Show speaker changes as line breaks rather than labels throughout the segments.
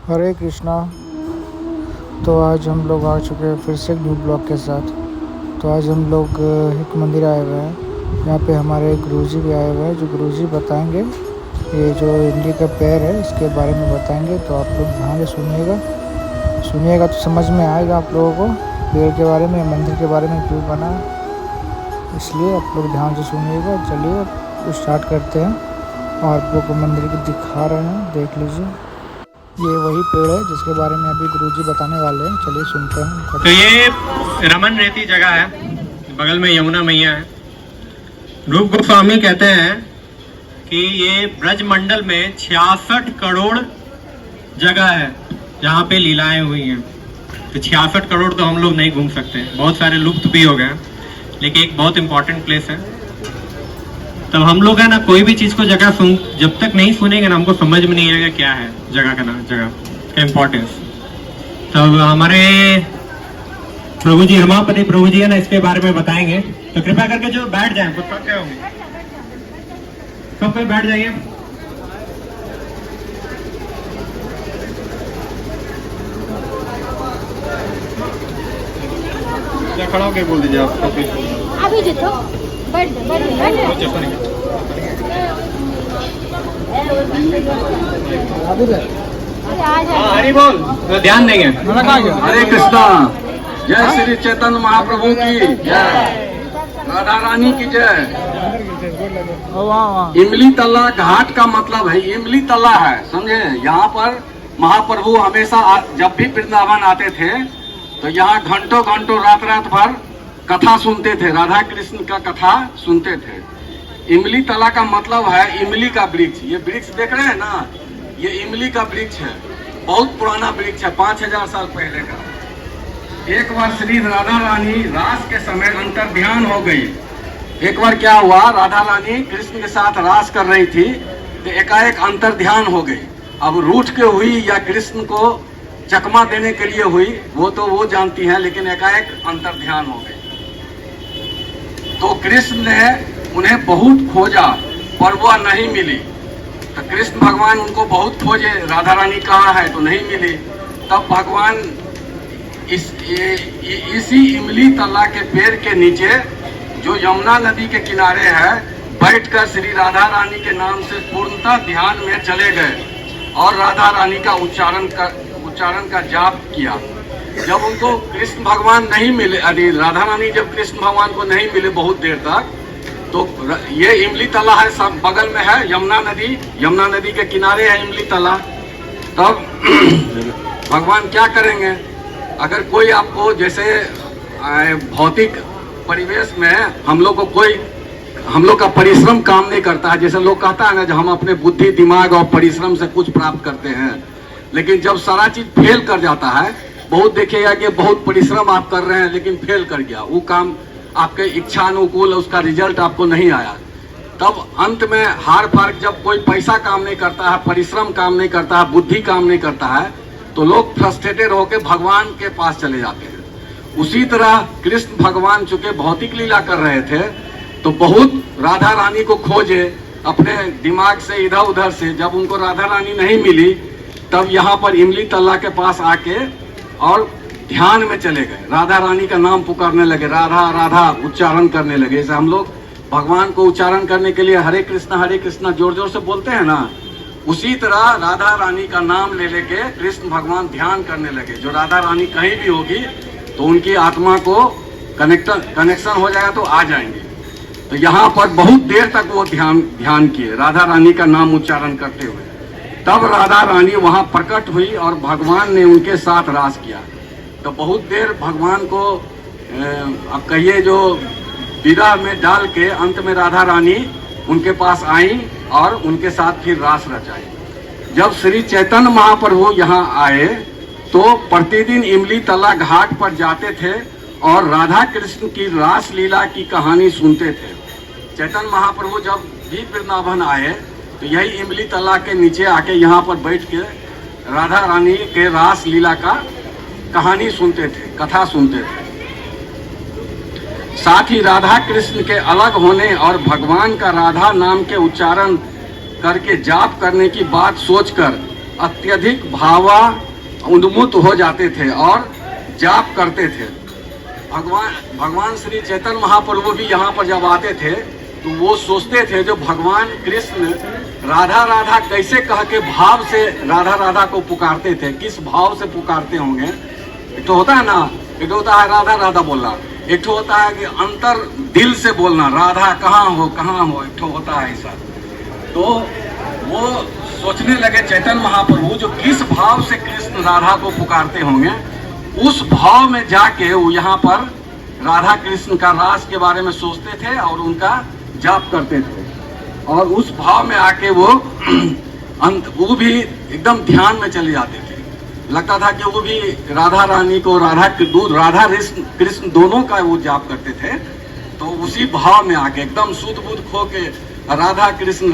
हरे कृष्णा। तो आज हम लोग आ चुके हैं फिर से एक न्यू ब्लॉग के साथ। तो आज हम लोग एक मंदिर आए हुए हैं। यहाँ पे हमारे गुरुजी भी आए हुए हैं, जो गुरुजी बताएंगे ये जो इमली का पेड़ है इसके बारे में बताएंगे। तो आप लोग ध्यान से सुनिएगा तो समझ में आएगा आप लोगों को पेड़ के बारे में, मंदिर के बारे में क्यों बना, इसलिए आप लोग ध्यान से सुनिएगा। चलिए स्टार्ट करते हैं और आप लोग को मंदिर की दिखा रहे हैं, देख लीजिए। ये वही पेड़ है जिसके बारे में अभी गुरुजी बताने वाले हैं। चलिए सुनते हैं।
तो ये रमन रेती जगह है, बगल में यमुना मैया है। रूप गोस्वामी कहते हैं कि ये ब्रज मंडल में 66 करोड़ जगह है जहाँ पे लीलाएं हुई हैं। तो 66 करोड़ तो हम लोग नहीं घूम सकते, बहुत सारे लुप्त भी हो गए, लेकिन एक बहुत इंपॉर्टेंट प्लेस है। तब हम लोग है ना, कोई भी चीज को जगह जब तक नहीं सुनेंगे ना, हमको समझ में नहीं आएगा क्या है जगह का नाम, जगह का इम्पोर्टेंस। तब हमारे प्रभु जी, रमापति प्रभु जी है ना, इसके बारे में बताएंगे। तो कृपया करके जो बैठ जाए, कुछ पक्के होंगे, सब कोई बैठ जाइए। खड़ा होकर बोल दीजिए आप।
अभी जितो बैठ
हरि बोल, ध्यान देंगे।
हरे कृष्णा। जय श्री चैतन्य महाप्रभु की जय, राधा रानी की जय। इमली तला घाट का मतलब है, इमली तला है, समझे। यहाँ पर महाप्रभु हमेशा जब भी वृंदावन आते थे तो यहाँ घंटों घंटों रात रात भर कथा सुनते थे, राधा कृष्ण का कथा सुनते थे। इमली तला का मतलब है इमली का वृक्ष। ये वृक्ष देख रहे हैं ना, ये इमली का वृक्ष है, बहुत पुराना वृक्ष है, 5000 साल पहले का। एक बार श्री राधा रानी रास के समय अंतर ध्यान हो गई। एक बार क्या हुआ, राधा रानी कृष्ण के साथ रास कर रही थी तो एकाएक अंतर ध्यान हो गई। अब रूठ के हुई या कृष्ण को चकमा देने के लिए हुई, वो तो वो जानती हैं, लेकिन एकाएक अंतर ध्यान हो गई। तो कृष्ण ने उन्हें बहुत खोजा पर वह नहीं मिली। तो कृष्ण भगवान उनको बहुत खोजे, राधा रानी कहाँ है, तो नहीं मिली। तब भगवान इसी इमली तला के पेड़ के नीचे जो यमुना नदी के किनारे है, बैठकर श्री राधा रानी के नाम से पूर्णतः ध्यान में चले गए और राधा रानी का उच्चारण का जाप किया। जब उनको कृष्ण भगवान नहीं मिले, अरे राधा रानी जब कृष्ण भगवान को नहीं मिले बहुत देर तक, तो ये इमली तला है, सब बगल में है यमुना नदी के किनारे है इमली तला। तब भगवान क्या करेंगे, अगर कोई आपको जैसे भौतिक परिवेश में हम लोग का परिश्रम काम नहीं करता है, जैसे लोग कहता है ना, जब हम अपने बुद्धि दिमाग और परिश्रम से कुछ प्राप्त करते हैं, लेकिन जब सारा चीज फेल कर जाता है, बहुत देखिएगा कि बहुत परिश्रम आप कर रहे हैं लेकिन फेल कर गया, वो काम आपके इच्छा अनुकूल, उसका रिजल्ट आपको नहीं आया। तब अंत में हार फार, जब कोई पैसा काम नहीं करता है, परिश्रम काम नहीं करता है, बुद्धि काम नहीं करता है, तो लोग फ्रस्ट्रेटेड होकर भगवान के पास चले जाते हैं। उसी तरह कृष्ण भगवान चूंकि भौतिक लीला कर रहे थे, तो बहुत राधा रानी को खोजे अपने दिमाग से इधर उधर से। जब उनको राधा रानी नहीं मिली, तब यहाँ पर इमली तला के पास आके और ध्यान में चले गए, राधा रानी का नाम पुकारने लगे, राधा राधा उच्चारण करने लगे। जैसे हम लोग भगवान को उच्चारण करने के लिए हरे कृष्णा जोर जोर से बोलते हैं ना, उसी तरह राधा रानी का नाम ले लेके कृष्ण भगवान ध्यान करने लगे। जो राधा रानी कहीं भी होगी तो उनकी आत्मा को कनेक्शन हो जाएगा तो आ जाएंगे। तो यहाँ पर बहुत देर तक वो ध्यान किए, राधा रानी का नाम उच्चारण करते हुए। तब राधा रानी वहां प्रकट हुई और भगवान ने उनके साथ रास किया। तो बहुत देर भगवान को अब कहिए जो विरह में डाल के अंत में राधा रानी उनके पास आई और उनके साथ फिर रास रचाई। जब श्री चैतन्य महाप्रभु यहाँ आए तो प्रतिदिन इमली तला घाट पर जाते थे और राधा कृष्ण की रास लीला की कहानी सुनते थे। चैतन्य महाप्रभु जब भी वृंदावन आए तो यही इमली तला के नीचे आके यहाँ पर बैठ के राधा रानी के रास लीला का कहानी सुनते थे, कथा सुनते थे। साथ ही राधा कृष्ण के अलग होने और भगवान का राधा नाम के उच्चारण करके जाप करने की बात सोचकर अत्यधिक भावा उन्मुक्त हो जाते थे और जाप करते थे। भगवान श्री चैतन्य महाप्रभु भी यहाँ पर जब आते थे तो वो सोचते थे जो भगवान कृष्ण राधा राधा कैसे कह के भाव से राधा राधा को पुकारते थे, किस भाव से पुकारते होंगे। एक तो होता है ना, एक तो होता है राधा राधा बोलना, एक तो होता है कि अंतर दिल से बोलना, राधा कहाँ हो एक तो होता है ऐसा। तो वो सोचने लगे चैतन्य महाप्रभु जो किस भाव से कृष्ण राधा को पुकारते होंगे, उस भाव में जाके वो यहाँ पर राधा कृष्ण का रास के बारे में सोचते थे और उनका जाप करते थे। और उस भाव में आके वो भी एकदम ध्यान में चले जाते थे। लगता था कि वो भी राधा रानी को राधा कृष्ण दोनों का वो जाप करते थे। तो उसी भाव में आके एकदम शुद्ध बुद्ध खो के राधा कृष्ण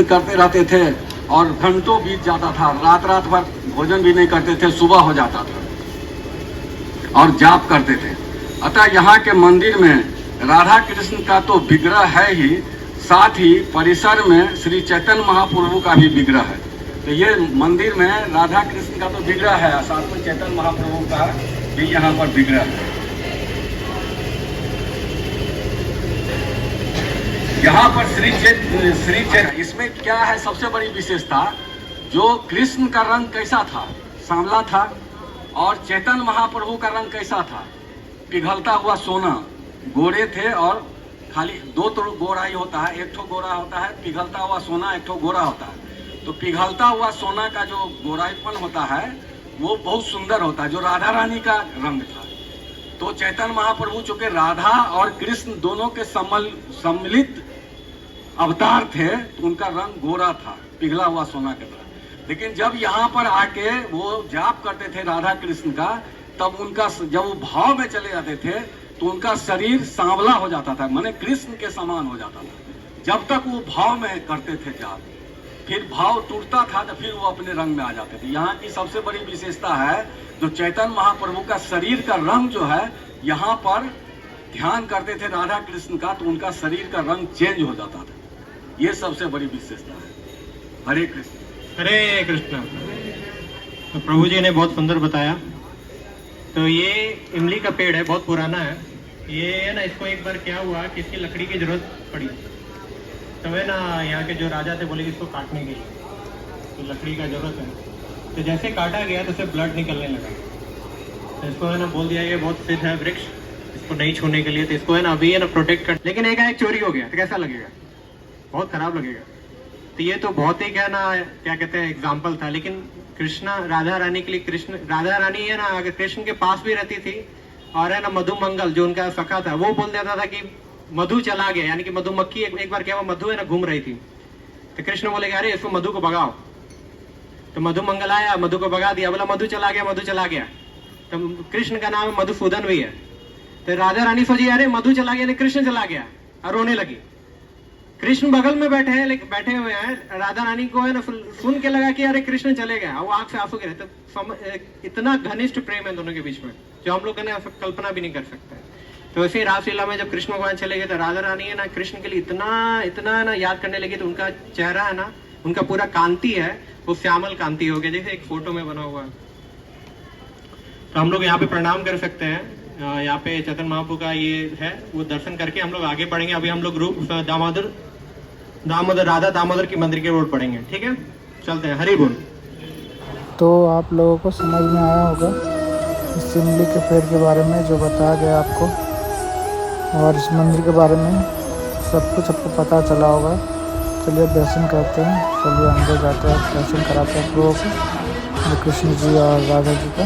करते रहते थे और घंटों बीत जाता था, रात भर भोजन भी नहीं करते थे, सुबह हो जाता था और जाप करते थे। अतः यहाँ के मंदिर में राधा कृष्ण का तो विग्रह है ही, साथ ही परिसर में श्री चैतन्य महाप्रभु का भी विग्रह है। तो ये मंदिर में राधा कृष्ण का तो विग्रह है, साथ में चैतन्य महाप्रभु का भी यहाँ पर विग्रह है। यहाँ पर श्री चैतन्य, इसमें क्या है सबसे बड़ी विशेषता, जो कृष्ण का रंग कैसा था, सांवला था, और चैतन्य महाप्रभु का रंग कैसा था, पिघलता हुआ सोना, गोरे थे और खाली दो तो गोरा ही होता है, एक ठो गोरा होता है, पिघलता हुआ सोना एक ठो गोरा होता है। तो पिघलता हुआ सोना का जो गोराईपन होता है वो बहुत सुंदर होता है, जो राधा रानी का रंग था। तो चैतन्य महाप्रभु चूंकि राधा और कृष्ण दोनों के सम्मिलित अवतार थे तो उनका रंग गोरा था, पिघला हुआ सोना के तरह। लेकिन जब यहाँ पर आके वो जाप करते थे राधा कृष्ण का, तब उनका जब वो भाव में चले जाते थे तो उनका शरीर सांवला हो जाता था, माने कृष्ण के समान हो जाता था। जब तक वो भाव में करते थे जाप, फिर भाव टूटता था तो फिर वो अपने रंग में आ जाते थे। यहाँ की सबसे बड़ी विशेषता है जो चैतन्य महाप्रभु का शरीर का रंग जो है, यहाँ पर ध्यान करते थे राधा कृष्ण का तो उनका शरीर का रंग चेंज हो जाता था। ये सबसे बड़ी विशेषता है। हरे कृष्ण।
हरे कृष्ण। तो प्रभु जी ने बहुत सुंदर बताया। तो ये इमली का पेड़ है, बहुत पुराना है। ये है ना, इसको एक बार क्या हुआ कि इसकी लकड़ी की जरूरत पड़ी, तो है ना यहाँ के जो राजा थे बोले कि इसको काटने के लिए तो लकड़ी का जरूरत है। तो जैसे काटा गया तो उसे ब्लड निकलने लगा। तो इसको है ना बोल दिया ये बहुत सिद्ध है वृक्ष, इसको नहीं छूने के लिए, तो इसको है ना अभी है ना प्रोटेक्ट कर। लेकिन एक चोरी हो गया तो कैसा लगेगा, बहुत खराब लगेगा। तो ये तो बहुत ही क्या ना क्या कहते हैं एग्जाम्पल था। लेकिन कृष्णा राधा रानी के लिए, कृष्ण राधा रानी है ना अगर कृष्ण के पास भी रहती थी और है ना मधुमंगल जो उनका सखा था वो बोल देता था कि मधु चला गया, यानी कि मधुमक्खी एक बार क्या हुआ, मधु है ना घूम रही थी, तो कृष्ण बोले अरे इसको मधु को भगाओ। तो मधुमंगल आया, मधु को भगा दिया, बोला मधु चला गया। तो कृष्ण का नाम मधुसूदन भी है। तो राधा रानी सोची अरे मधु चला गया, कृष्ण चला गया, और रोने लगी। कृष्ण बगल में बैठे हुए हैं, राधा रानी को है ना सुन के लगा कि अरे कृष्ण चले गए, वो आंख से आंसू गिरे। तो इतना घनिष्ठ प्रेम है दोनों के बीच में जो हम लोग ने कल्पना भी नहीं कर सकते। तो वैसे ही रासलीला में जब कृष्ण भगवान चले गए तो राधा रानी है ना कृष्ण के लिए इतना ना याद करने लगी, तो उनका चेहरा है ना, उनका पूरा कांति है वो श्यामल कांति हो गया, जैसे एक फोटो में बना हुआ है। तो हम लोग यहाँ पे प्रणाम कर सकते हैं। यहाँ पे चैतन्य महाप्रभु का ये है, वो दर्शन करके हम लोग आगे बढ़ेंगे। अभी हम लोग राधा दामोदर की मंदिर के रोड पढ़ेंगे, ठीक है, चलते हैं। हरि बोल।
तो आप लोगों को समझ में आया होगा इस इमली के पेड़ के बारे में जो बताया गया आपको, और इस मंदिर के बारे में सब कुछ आपको पता चला होगा। चलिए दर्शन करते हैं, चलिए अंदर जाते हैं, दर्शन कराते हैं आप लोगों को, कृष्ण जी और राधा जी का।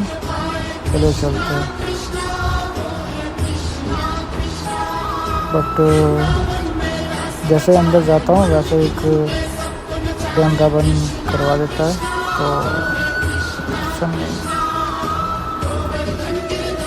चलिए चलते हैं। बट जैसे अंदर जाता हूँ वैसे एक कैमरा बंद करवा देता है, तो